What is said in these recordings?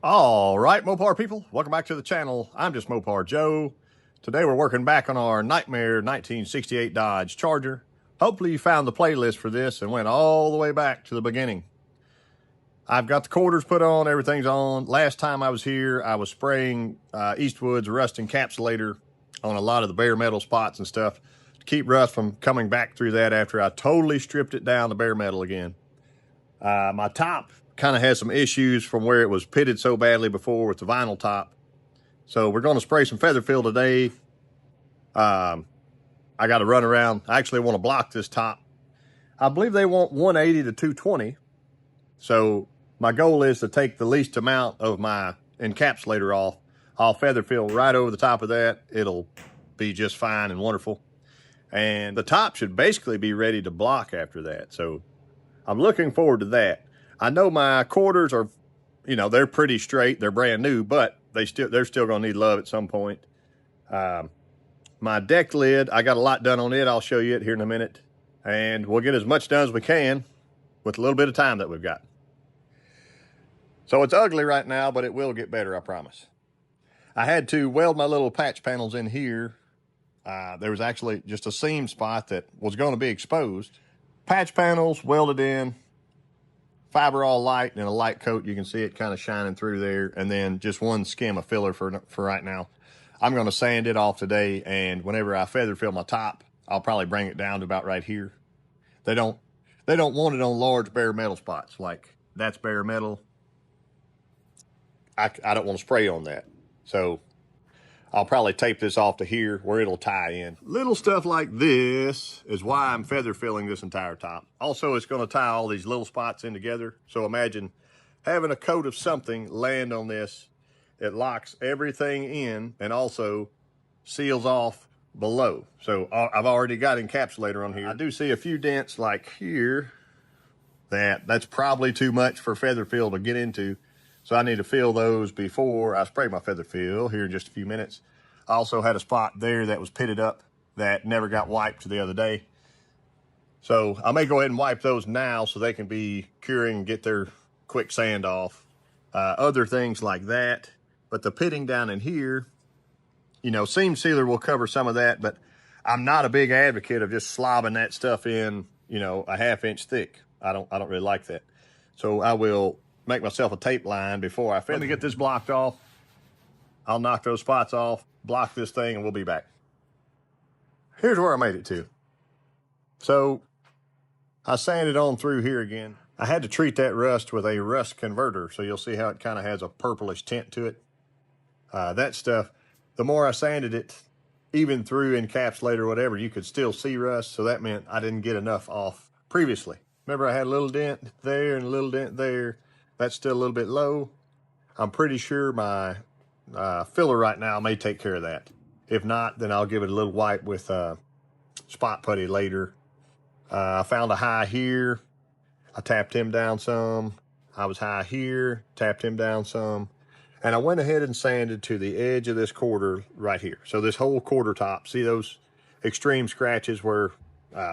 All right, Mopar people, welcome back to the channel. I'm just Mopar Joe. Today we're working back on our Nightmare 1968 Dodge Charger. Hopefully you found the playlist for this and went all the way back to the beginning. I've got the quarters put on, everything's on. Last time I was here, I was spraying Eastwood's rust encapsulator on a lot of the bare metal spots and stuff to keep rust from coming back through that after I totally stripped it down to bare metal again. My top kind of has some issues from where it was pitted so badly before with the vinyl top. So we're going to spray some feather fill today. I got to run around. I actually want to block this top. I believe they want 180 to 220. So my goal is to take the least amount of my encapsulator off. I'll feather fill right over the top of that. It'll be just fine and wonderful. And the top should basically be ready to block after that. So I'm looking forward to that. I know my quarters are, they're pretty straight. They're brand new, but they're still going to need love at some point. My deck lid, I got a lot done on it. I'll show you it here in a minute. And we'll get as much done as we can with a little bit of time that we've got. So it's ugly right now, but it will get better, I promise. I had to weld my little patch panels in here. There was actually just a seam spot that was going to be exposed. Patch panels welded in. Fiber all light and a light coat. You can see it kind of shining through there. And then just one skim of filler for right now. I'm going to sand it off today. And whenever I feather fill my top, I'll probably bring it down to about right here. They don't want it on large bare metal spots. Like that's bare metal. I don't want to spray on that. So I'll probably tape this off to here where it'll tie in. Little stuff like this is why I'm feather filling this entire top. Also, it's going to tie all these little spots in together. So imagine having a coat of something land on this. It locks everything in and also seals off below. So I've already got encapsulator on here. I do see a few dents like here. That's probably too much for feather fill to get into. So I need to fill those before I spray my feather fill here in just a few minutes. I also had a spot there that was pitted up that never got wiped the other day. So I may go ahead and wipe those now so they can be curing and get their quick sand off. Other things like that. But the pitting down in here, seam sealer will cover some of that, but I'm not a big advocate of just slobbing that stuff in, a half-inch thick. I don't really like that. So I will make myself a tape line before I feather. Let me get this blocked off. I'll knock those spots off, block this thing, and we'll be back. Here's where I made it to. So I sanded on through here again. I had to treat that rust with a rust converter, so you'll see how it kind of has a purplish tint to it. That stuff, the more I sanded it, even through encapsulator or whatever, you could still see rust, so that meant I didn't get enough off previously. Remember, I had a little dent there and a little dent there. That's still a little bit low. I'm pretty sure my filler right now may take care of that. If not, then I'll give it a little wipe with spot putty later. I found a high here. I tapped him down some. I was high here, tapped him down some. And I went ahead and sanded to the edge of this quarter right here. So this whole quarter top, see those extreme scratches where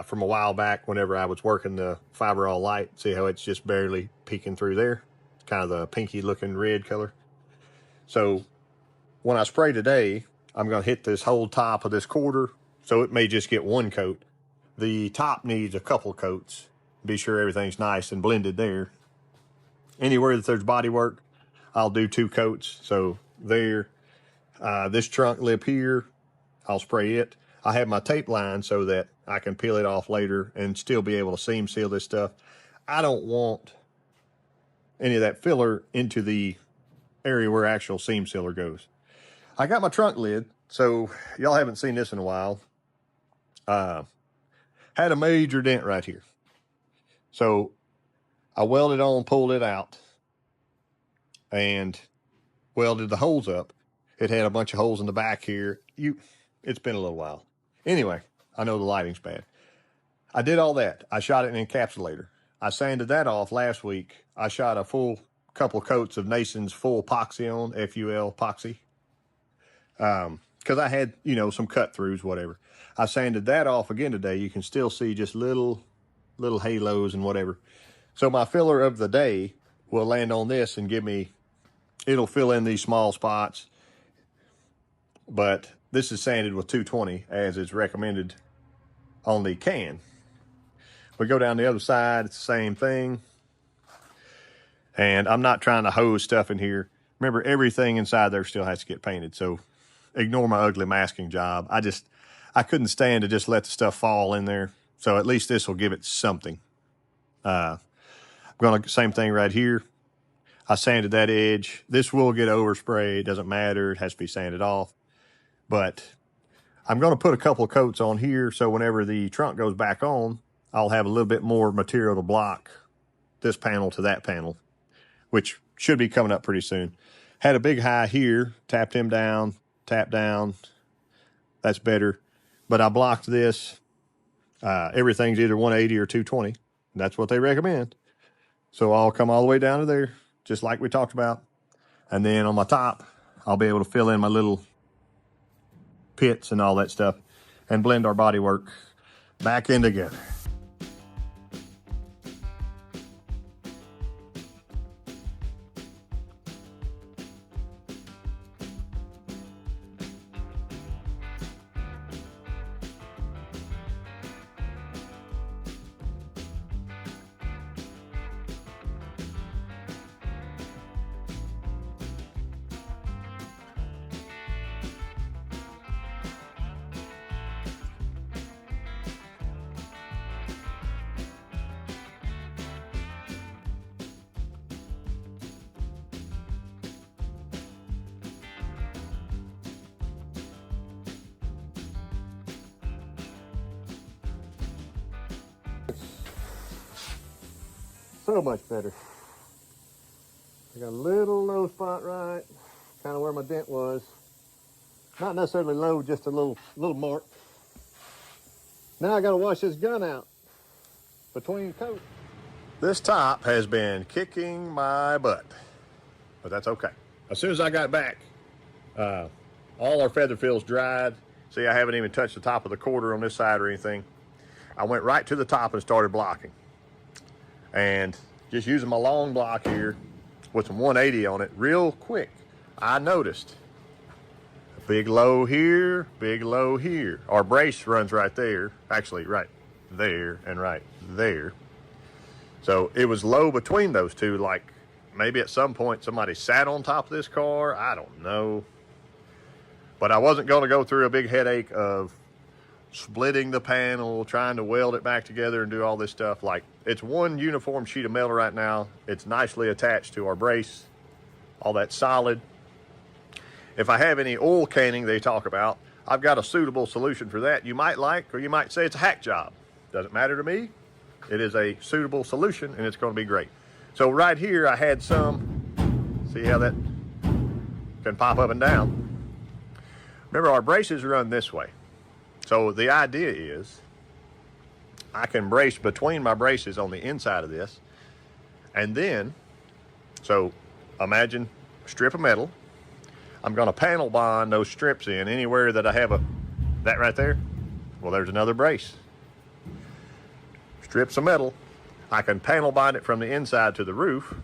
from a while back whenever I was working the fiber all light, see how it's just barely peeking through there? Kind of the pinky looking red color. So when I spray today, I'm going to hit this whole top of this quarter. So it may just get one coat. The top needs a couple coats. Be sure everything's nice and blended there. Anywhere that there's bodywork, I'll do 2 coats. So there, this trunk lip here, I'll spray it. I have my tape line so that I can peel it off later and still be able to seam seal this stuff. I don't want any of that filler into the area where actual seam sealer goes. I got my trunk lid, so y'all haven't seen this in a while. Had a major dent right here. So I welded on, pulled it out, and welded the holes up. It had a bunch of holes in the back here. It's been a little while. Anyway, I know the lighting's bad. I did all that. I shot it in an encapsulator. I sanded that off last week. I shot a full couple coats of Nason's full epoxy on, F-U-L epoxy. Because I had, some cut throughs, whatever. I sanded that off again today. You can still see just little halos and whatever. So my filler of the day will land on this and give me it'll fill in these small spots. But this is sanded with 220 as is recommended on the can. We go down the other side, it's the same thing. And I'm not trying to hose stuff in here. Remember, everything inside there still has to get painted. So ignore my ugly masking job. I couldn't stand to just let the stuff fall in there. So at least this will give it something. I'm going to, same thing right here. I sanded that edge. This will get oversprayed. Doesn't matter. It has to be sanded off. But I'm going to put a couple of coats on here so whenever the trunk goes back on, I'll have a little bit more material to block this panel to that panel, which should be coming up pretty soon. Had a big high here, tapped him down, tapped down. That's better. But I blocked this. Everything's either 180 or 220. That's what they recommend. So I'll come all the way down to there, just like we talked about. And then on my top, I'll be able to fill in my little pits and all that stuff and blend our bodywork back in together. So much better. I got a little low spot right, kind of where my dent was. Not necessarily low, just a little mark. Now I got to wash this gun out between coats. This top has been kicking my butt, but that's okay. As soon as I got back, all our feather fills dried. See, I haven't even touched the top of the quarter on this side or anything. I went right to the top and started blocking. And just using my long block here with some 180 on it real quick, I noticed a big low here, big low here. Our brace runs right there, actually right there and right there. So it was low between those two, like maybe at some point somebody sat on top of this car, I don't know. But I wasn't going to go through a big headache of splitting the panel, trying to weld it back together and do all this stuff. Like, it's one uniform sheet of metal right now. It's nicely attached to our brace, all that solid. If I have any oil canning they talk about, I've got a suitable solution for that you might like, or you might say it's a hack job. Doesn't matter to me. It is a suitable solution and it's going to be great. So right here I had some, see how that can pop up and down. Remember, our braces run this way. So the idea is I can brace between my braces on the inside of this. And then, so imagine a strip of metal. I'm going to panel bond those strips in anywhere that I have that right there. Well, there's another brace. Strips of metal. I can panel bond it from the inside to the roof.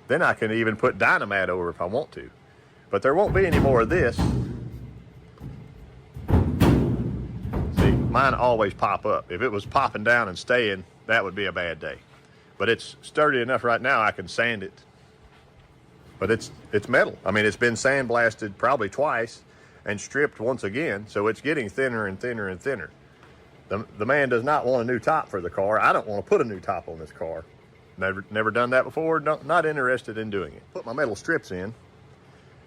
Then I can even put dynamite over if I want to. But there won't be any more of this. Mine always pop up. If it was popping down and staying, that would be a bad day. But it's sturdy enough right now I can sand it. But it's metal. I mean, it's been sandblasted probably twice and stripped once again, so it's getting thinner and thinner and thinner. The man does not want a new top for the car. I don't want to put a new top on this car. Never done that before, not interested in doing it. Put my metal strips in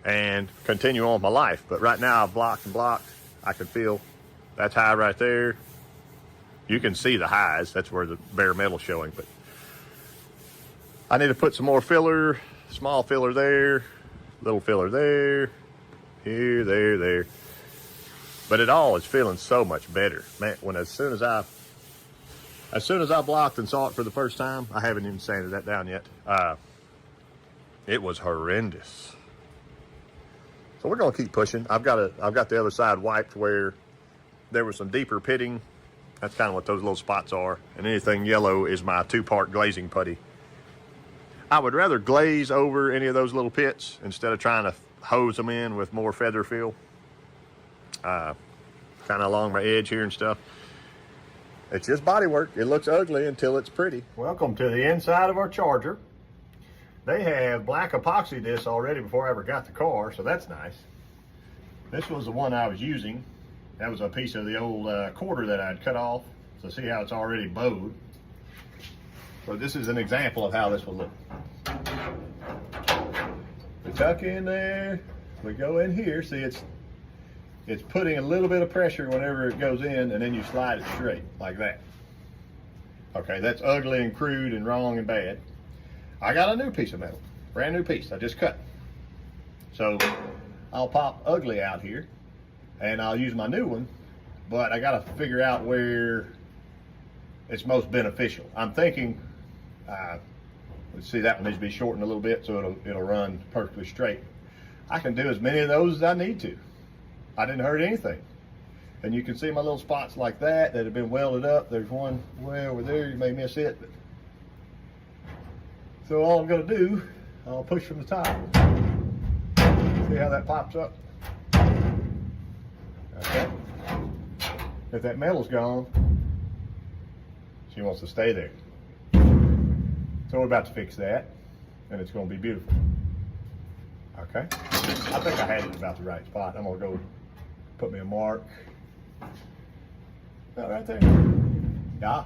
and continue on with my life. But right now I've blocked and blocked. I can feel that's high right there. You can see the highs. That's where the bare metal's showing. But I need to put some more filler. Small filler there. Little filler there. Here, there. But it all is feeling so much better. Man, as soon as I blocked and saw it for the first time, I haven't even sanded that down yet. It was horrendous. So we're gonna keep pushing. I've got the other side wiped where there was some deeper pitting. That's kind of what those little spots are. And anything yellow is my 2-part glazing putty. I would rather glaze over any of those little pits instead of trying to hose them in with more feather fill. Kind of along my edge here and stuff. It's just body work. It looks ugly until it's pretty. Welcome to the inside of our Charger. They have black epoxy this already before I ever got the car, so that's nice. This was the one I was using. That was a piece of the old quarter that I'd cut off. So see how it's already bowed. So this is an example of how this will look. We tuck in there, we go in here. See, it's putting a little bit of pressure whenever it goes in, and then you slide it straight like that. Okay, that's ugly and crude and wrong and bad. I got a new piece of metal, brand new piece I just cut. So I'll pop ugly out here and I'll use my new one, but I gotta figure out where it's most beneficial. I'm thinking, let's see, that one needs to be shortened a little bit so it'll run perfectly straight. I can do as many of those as I need to. I didn't hurt anything. And you can see my little spots like that have been welded up. There's one way over there, you may miss it. But so all I'm gonna do, I'll push from the top. See how that pops up? Okay. If that metal's gone, she wants to stay there. So we're about to fix that, and it's gonna be beautiful. Okay. I think I had it about the right spot. I'm gonna go put me a mark. Oh, right there. Yeah.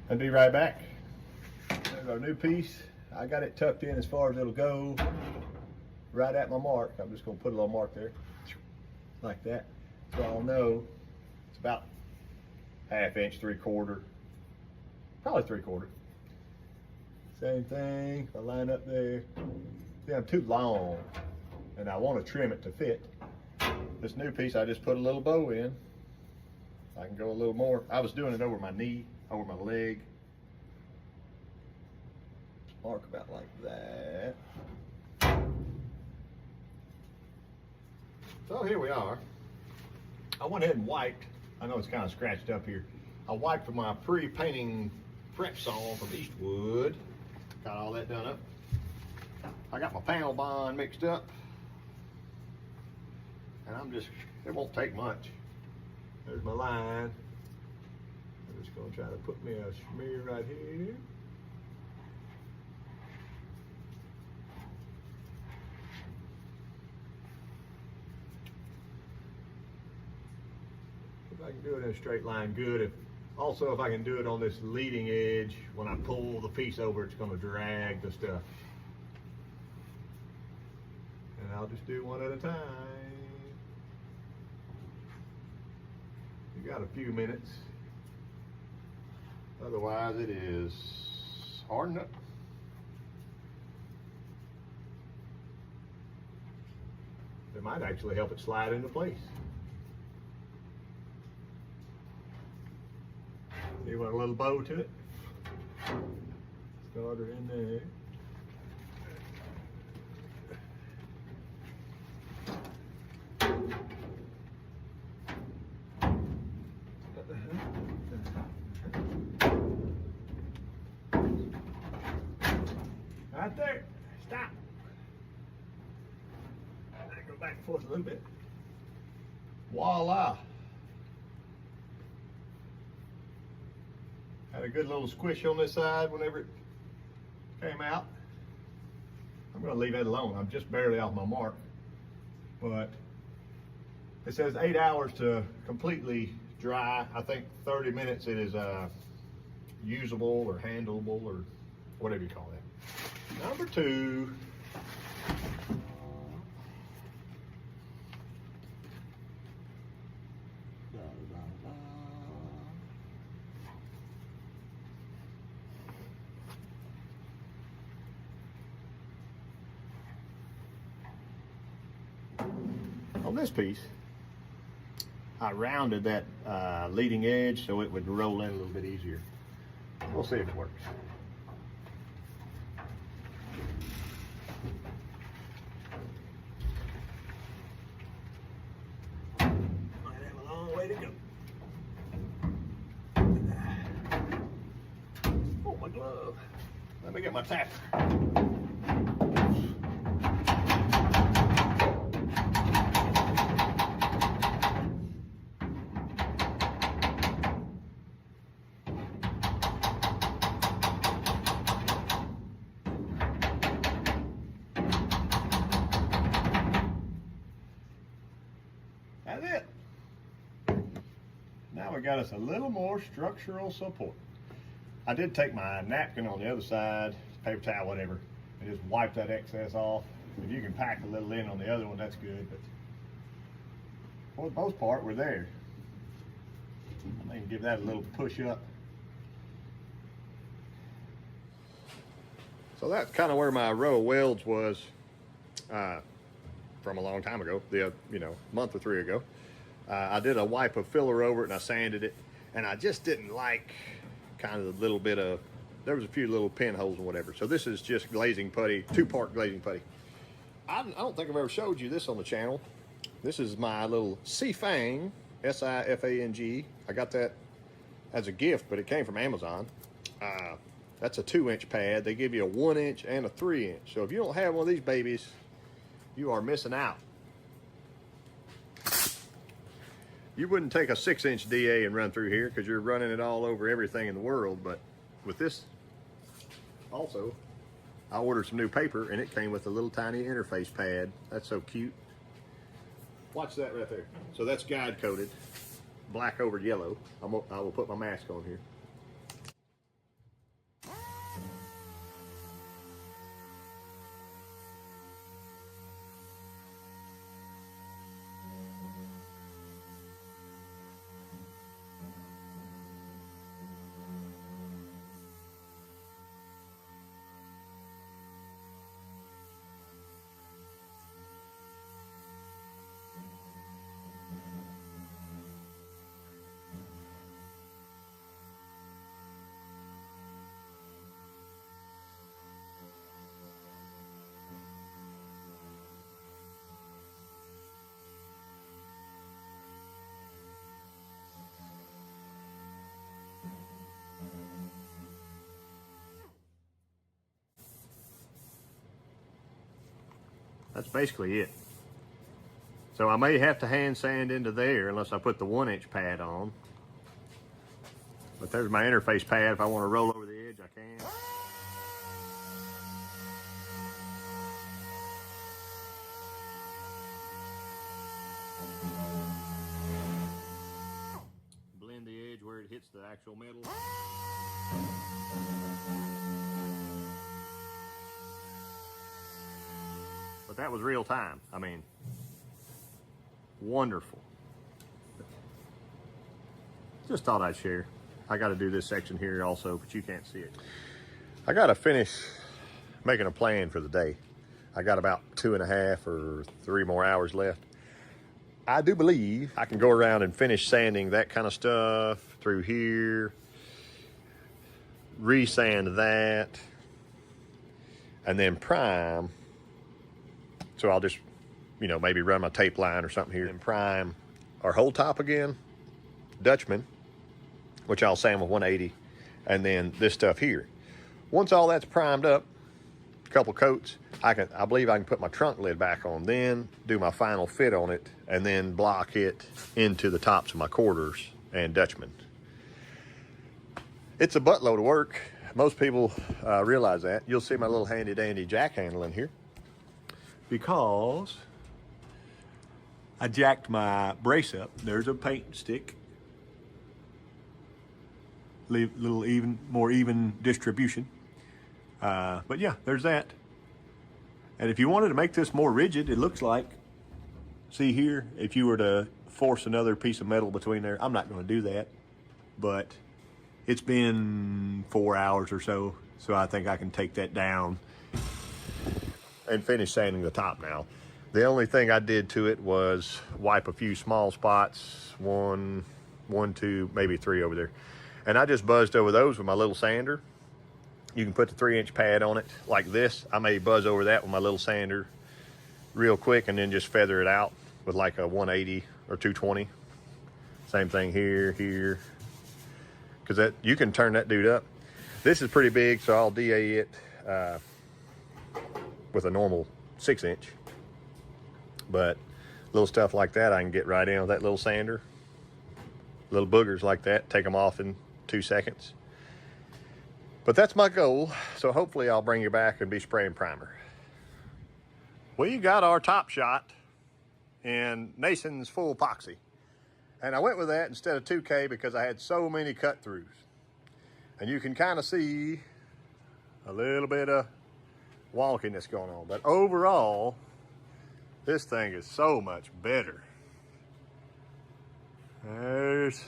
And be right back. There's our new piece. I got it tucked in as far as it'll go. Right at my mark. I'm just gonna put a little mark there. Like that. So I'll know it's about 1/2 inch, 3/4. Probably 3/4. Same thing. If I line up there. See, I'm too long, and I want to trim it to fit. This new piece, I just put a little bow in. I can go a little more. I was doing it over my knee, over my leg. Mark about like that. So here we are. I went ahead and wiped. I know it's kind of scratched up here. I wiped with my pre-painting prep saw from Eastwood. Got all that done up. I got my panel bond mixed up. And it won't take much. There's my line. I'm just gonna try to put me a smear right here. If I can do it in a straight line, good. If I can do it on this leading edge, when I pull the piece over, it's gonna drag the stuff. And I'll just do one at a time. You got a few minutes. Otherwise, it is hardened up. It might actually help it slide into place. See, want a little bow to it? Start her in there. Right there. Stop. I go back and forth a little bit. Voila. Had a good little squish on this side whenever it came out. I'm going to leave that alone. I'm just barely off my mark. But it says 8 hours to completely dry. I think 30 minutes it is usable or handleable or whatever you call that. Number 2. On this piece, I rounded that leading edge so it would roll in a little bit easier. We'll see if it works. Might have a long way to go. Oh, my glove. Let me get my my tapper. That's it. Now we got us a little more structural support. I did take my napkin on the other side, paper towel, whatever, and just wipe that excess off. If you can pack a little in on the other one, that's good, but for the most part, we're there. I may give that a little push up. So that's kind of where my row of welds was from a long time ago, month or 3 ago. I did a wipe of filler over it and I sanded it, and I just didn't like kind of the little bit of, there was a few little pinholes and whatever. So this is just glazing putty, 2-part glazing putty. I don't think I've ever showed you this on the channel. This is my little Sifang, S-I-F-A-N-G. I got that as a gift, but it came from Amazon. That's a 2-inch pad. They give you a 1-inch and a 3-inch. So if you don't have one of these babies, you are missing out. You wouldn't take a 6-inch DA and run through here because you're running it all over everything in the world. But with this, also, I ordered some new paper and it came with a little tiny interface pad. That's so cute. Watch that right there. So that's guide coated, black over yellow. I will put my mask on here. That's basically it. So I may have to hand sand into there unless I put the 1-inch pad on. But there's my interface pad. If I want to roll over the edge, I can. Blend the edge where it hits the actual metal. But that was real time. I mean, wonderful. Just thought I'd share. I got to do this section here also, but you can't see it. I got to finish making a plan for the day. I got about 2.5 or 3 more hours left. I do believe I can go around and finish sanding that kind of stuff through here, resand that, and then prime. So I'll just, maybe run my tape line or something here and prime our whole top again, Dutchman, which I'll sand with 180, and then this stuff here. Once all that's primed up, a couple coats, I believe I can put my trunk lid back on, then do my final fit on it, and then block it into the tops of my quarters and Dutchman. It's a buttload of work. Most people realize that. You'll see my little handy dandy jack handle in here, because I jacked my brace up. There's a paint stick. Leave a little more even distribution. But yeah, there's that. And if you wanted to make this more rigid, it looks like, see here, if you were to force another piece of metal between there, I'm not going to do that, but it's been 4 hours or so, so I think I can take that down and finish sanding the top now. The only thing I did to it was wipe a few small spots, one, 2, maybe 3 over there. And I just buzzed over those with my little sander. You can put the 3-inch pad on it like this. I may buzz over that with my little sander real quick and then just feather it out with like a 180 or 220. Same thing here, because you can turn that dude up. This is pretty big, so I'll DA it with a normal 6-inch. But little stuff like that, I can get right in with that little sander. Little boogers like that, take them off in 2 seconds. But that's my goal, so hopefully I'll bring you back and be spraying primer. We got our top shot in Nason's full epoxy. And I went with that instead of 2K because I had so many cut throughs. And you can kind of see a little bit of wonkiness going on. But overall, this thing is so much better. There's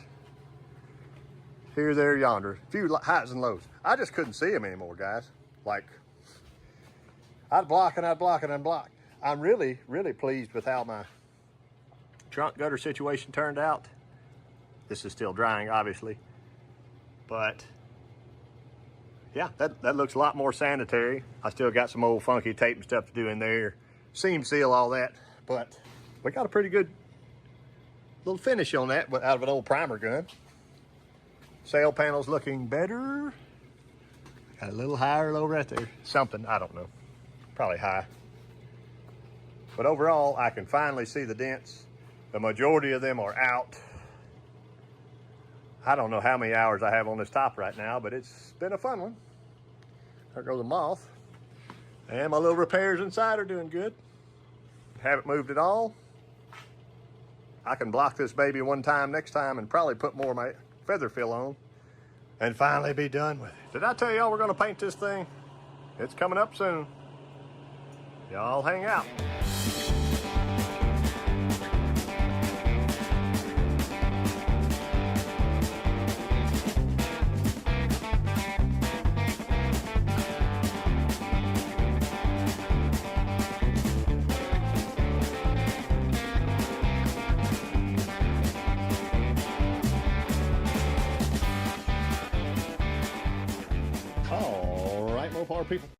here, there, yonder. A few highs and lows. I just couldn't see them anymore, guys. Like, I'd block and I'd block and I'd block. I'm really, really pleased with how my trunk gutter situation turned out. This is still drying, obviously. But, yeah, that looks a lot more sanitary. I still got some old funky tape and stuff to do in there. Seam seal, all that. But we got a pretty good little finish on that out of an old primer gun. Sail panel's looking better. Got a little higher low right there. Something, I don't know. Probably high. But overall, I can finally see the dents. The majority of them are out. I don't know how many hours I have on this top right now, but it's been a fun one. There goes the moth. And my little repairs inside are doing good. Haven't moved at all. I can block this baby one time next time and probably put more of my feather fill on and finally be done with it. Did I tell y'all we're gonna paint this thing? It's coming up soon. Y'all hang out. All right, Mopar people.